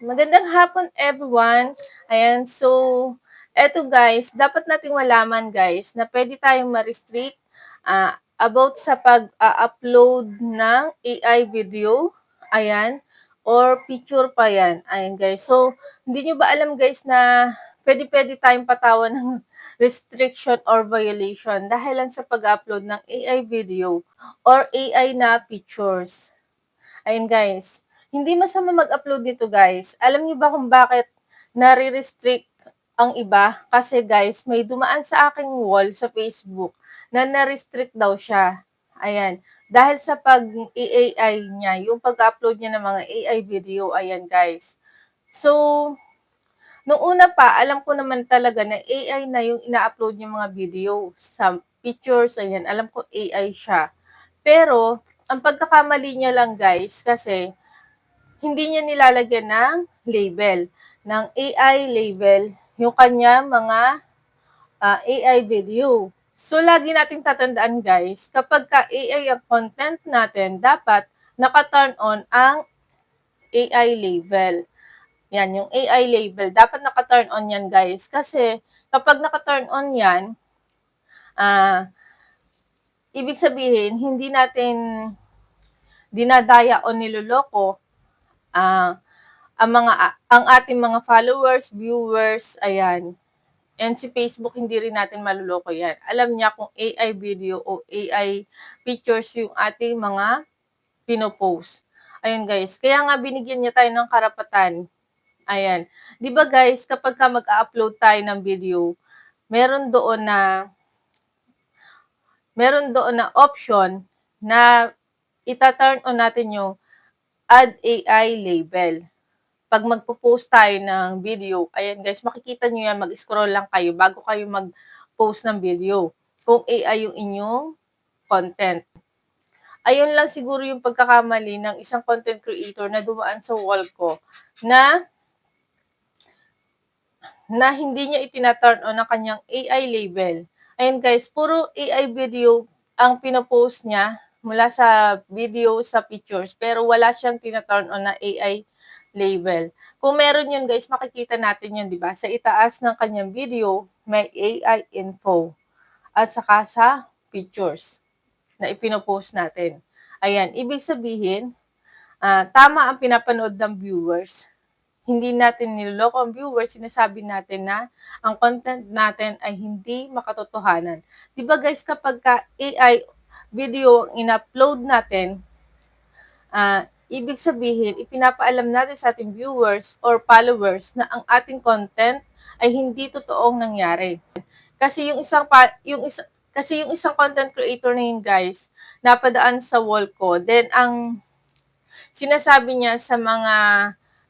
Magandang hapon everyone. Ayan, so eto guys, dapat nating malaman guys na pwede tayong ma-restrict about sa pag-upload ng AI video. Ayan, or picture pa yan. Ayan guys. So, hindi nyo ba alam guys na pwede tayong patawan ng restriction or violation dahil lang sa pag-upload ng AI video or AI na pictures. Ayun guys, hindi masama mag-upload nito guys. Alam niyo ba kung bakit nare-restrict ang iba? Kasi guys, may dumaan sa aking wall sa Facebook na na-restrict daw siya. Ayan. Dahil sa pag-AI niya, yung pag-upload niya ng mga AI video, ayan guys. So, nung una pa, alam ko naman talaga na AI na yung ina-upload yung mga video sa pictures, ayan. Alam ko AI siya. Pero, ang pagkakamali niya lang guys, kasi hindi niya nilalagyan ng label, ng AI label, yung kanya mga AI video. So, lagi nating tatandaan guys, kapag ka AI ang content natin, dapat naka-turn on ang AI label. Yan, yung AI label, dapat naka-turn on yan guys. Kasi, kapag naka-turn on yan, ibig sabihin, hindi natin dinadaya o niloloko ang ating mga followers, viewers, ayan. And si Facebook, hindi rin natin maluloko yan. Alam niya kung AI video o AI pictures yung ating mga pinopost. Ayun guys, kaya nga binigyan niya tayo ng karapatan. Ayan. 'Di ba guys, kapag ka mag-upload tayo ng video, meron doon na option na ita-turn on natin yung add AI label. Pag magpo-post tayo ng video, ayan guys, makikita nyo yan, mag-scroll lang kayo bago kayo mag-post ng video. Kung AI yung inyong content. Ayun lang siguro yung pagkakamali ng isang content creator na dumaan sa wall ko na hindi niya itina-turn on ang kanyang AI label. Ayun guys, puro AI video ang pinopost niya mula sa video, sa pictures, pero wala siyang tina-turn on na AI label. Kung meron yun guys, makikita natin yun, di ba? Sa itaas ng kanyang video, may AI info. At saka sa pictures na ipinopost natin. Ayan, ibig sabihin, tama ang pinapanood ng viewers. Hindi natin niloloko ang viewers, sinasabi natin na ang content natin ay hindi makatotohanan. Di ba guys, kapag ka AI video ang in-upload natin, ibig sabihin, ipinapaalam natin sa ating viewers or followers na ang ating content ay hindi totoong nangyari. Kasi yung isang content creator na yun guys, napadaan sa wall ko. Then ang sinasabi niya sa mga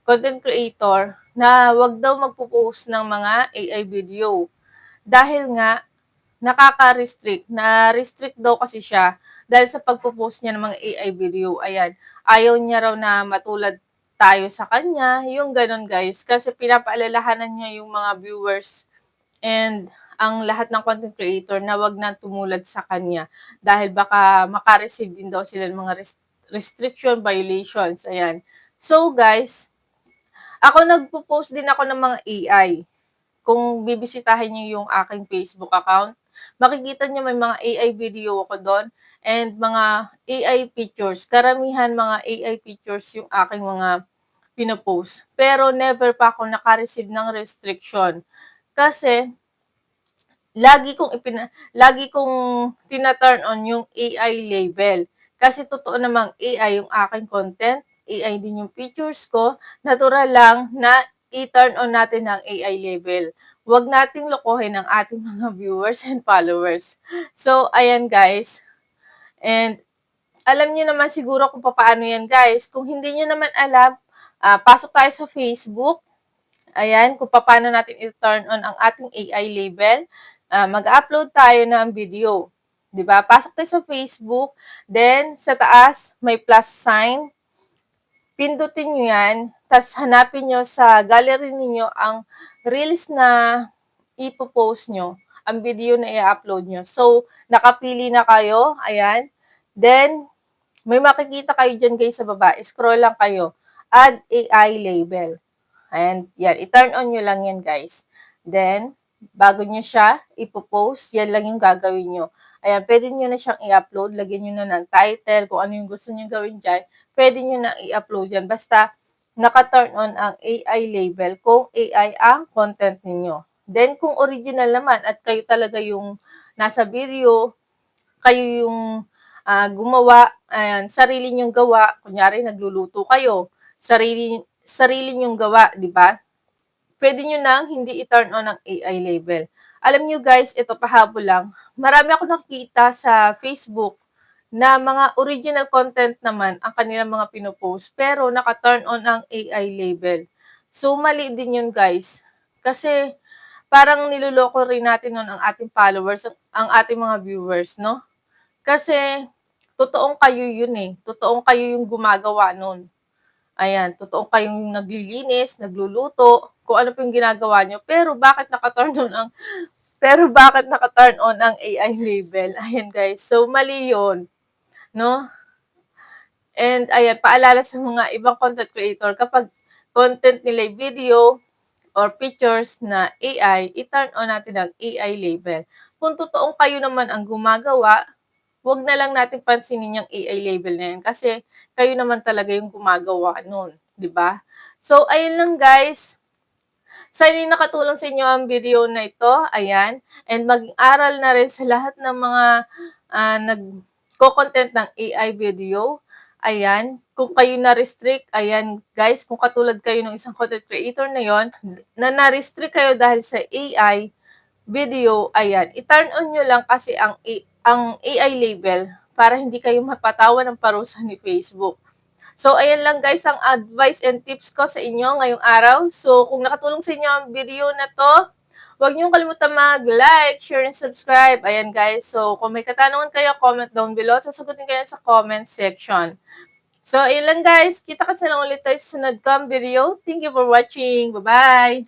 content creator na wag daw magpo-post ng mga AI video. Dahil nga nakaka-restrict, na-restrict daw kasi siya dahil sa pagpo-post niya ng mga AI video. Ayan, ayaw niya raw na matulad tayo sa kanya, yung ganun guys. Kasi pinapaalalahanan niya yung mga viewers and ang lahat ng content creator na wag na tumulad sa kanya dahil baka makareceive din daw sila ng mga restriction violations. Ayan. So guys, ako nagpo-post din ako ng mga AI. Kung bibisitahin niyo yung aking Facebook account, makikita niyo may mga AI video ako doon and mga AI pictures. Karamihan mga AI pictures yung aking mga pinopost. Pero never pa ako naka-receive ng restriction. Kasi lagi kong tina-turn on yung AI label. Kasi totoo namang AI yung aking content, AI din yung pictures ko, natural lang na i-turn on natin ang AI label. Huwag nating lokohin ang ating mga viewers and followers. So, ayan guys. And alam niyo naman siguro kung paano yan guys. Kung hindi niyo naman alam, pasok tayo sa Facebook. Ayan, kung paano natin i-turn on ang ating AI label. Mag-upload tayo ng video. 'Di ba? Pasok tayo sa Facebook, then sa taas may plus sign. Pindutin niyo 'yan, tapos hanapin niyo sa gallery niyo ang reels na ipo-post niyo, ang video na i-upload niyo. So, nakapili na kayo, ayan. Then, may makikita kayo diyan guys sa baba. Scroll lang kayo. Add AI label. And yan, i-turn on nyo lang yan guys. Then, bago nyo siya ipopost, yan lang yung gagawin nyo. Ayan, pwede nyo na siyang i-upload, lagyan nyo na ng title, kung ano yung gusto nyo gawin dyan, pwede nyo na i-upload yan. Basta, naka-turn on ang AI label kung AI ang content ninyo. Then, kung original naman at kayo talaga yung nasa video, kayo yung gumawa, ayan, sarili nyong gawa, kunyari nagluluto kayo, sarili nyong gawa, di ba? Pwede nyo nang hindi i-turn on ang AI label. Alam nyo guys, ito pahabol lang, marami ako nakikita sa Facebook na mga original content naman ang kanilang mga pinopost, pero naka-turn on ang AI label. So, mali din yun guys. Kasi, parang niloloko rin natin nun ang ating followers, ang ating mga viewers, no? Kasi, totoong kayo yun eh. Totoong kayo yung gumagawa nun. Ayan, totoong kayong naglilinis, nagluluto, kung ano po yung ginagawa nyo. Pero bakit naka-turn on ang AI label? Ayan guys. So, mali yun. No? And ayan, paalala sa mga ibang content creator, kapag content nila video or pictures na AI, i-turn on natin ang AI label. Kung totoong kayo naman ang gumagawa, wag na lang natin pansinin yung AI label na yan kasi kayo naman talaga yung gumagawa nun, di ba? So, ayun lang guys. Sana nakatulong sa inyo ang video na ito. Ayan. And maging aral na rin sa lahat ng mga nagko-content ng AI video. Ayan. Kung kayo na-restrict, ayan guys, kung katulad kayo ng isang content creator na yon, na na-restrict kayo dahil sa AI video, ayan, i-turn on nyo lang kasi ang AI label para hindi kayo mapatawan ng parusa ni Facebook. So, ayan lang guys ang advice and tips ko sa inyo ngayong araw. So, kung nakatulong sa inyo ang video na to, huwag niyo kalimutan mag-like, share, and subscribe. Ayan guys. So, kung may katanungan kayo, comment down below. Sasagutin kayo sa comment section. So, ayan lang guys. Kita-kits na lang ulit tayo sa sunod kong video. Thank you for watching. Bye-bye!